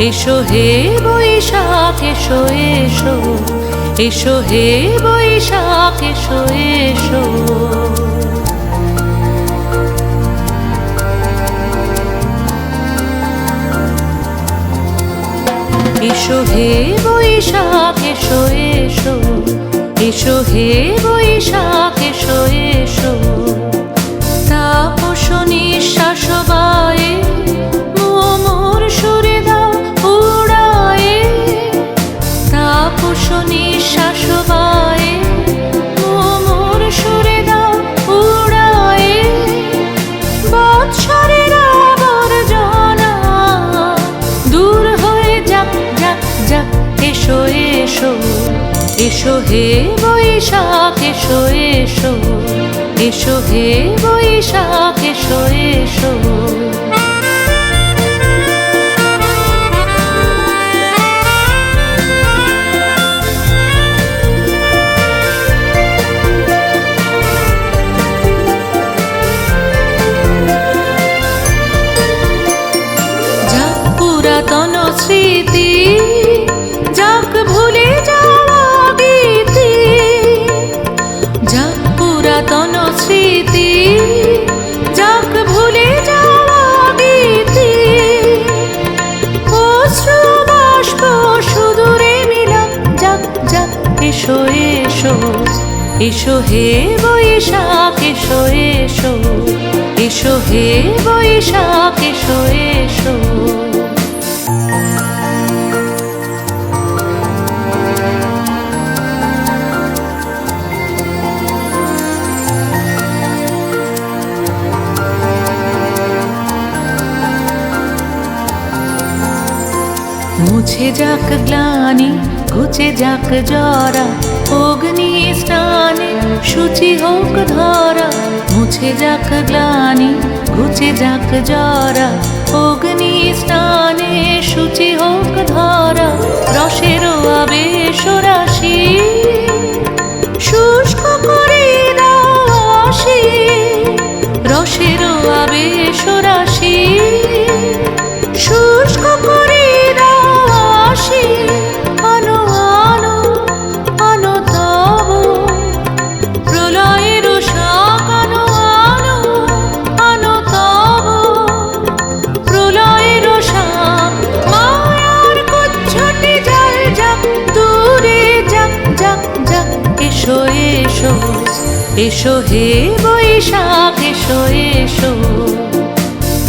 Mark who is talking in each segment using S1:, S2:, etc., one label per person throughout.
S1: এসো হে বৈশাখ এসো এসো, এসো হে বৈশাখ এসো এসো। এসো হে বৈশাখ এসো এসো, এসো হে বৈশাখ এসো এসো। তাপস নিঃশ্বাস বায়ে মোর সুরে দাও উড়ায়ে, তাপস নিঃশ্বাস বায়ে মোর সুরে দাও উড়ায়ে। বৎসরের আবর্জনা দূর হয়ে যাক যাক যাক। এসো এসো, এসো হে বৈশাখ এসো এসো, এসো হে বৈশাখ এসো এসো। যাক পুরাতন স্মৃতি, যাক ভুলে যাওয়া গীতি, যাক পুরাতন স্মৃতি, যাক ভুলে যাওয়া গীতি। অশ্রু বাষ্প সুদূরে মিলা যাক যাক। এসো এসো, এসো হে বৈশাখ এসো এসো, এসো হে বৈশাখ এসো এসো। মুছে যাক গ্লানি, ঘুচে যাক জরা, অগ্নি স্নানে শুচি হোক ধরা। মুছে যাক গ্লানি, ঘুচে যাক জরা, অগ্নি স্নানে শুচি হোক ধরা। রসের আবেশ রাশি শুষ্ক করে দাও আসি, রসের আবেশ রাশি শুষ্ক করে দাও আসি। আনো আনো আনো তব প্রলয়ের শাক, আনো আনো আনো তব প্রলয়ের শাক। মায়ার কুচ্ছটি জল যাক দূরে যাক যাক যাক। এসো এসো, এসো হে বৈশাখ এসো এসো।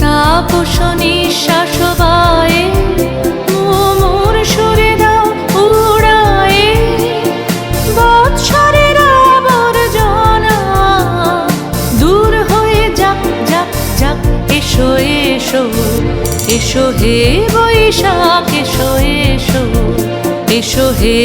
S1: তাপস নিঃশ্বাস বায়ে মোর সুরে দাও উড়ায়ে। বৎসরের আবর্জনা দূর হয়ে যাক যাক যাক। এসো এসো, এসো হে বৈশাখ এসো এসো, এসো হে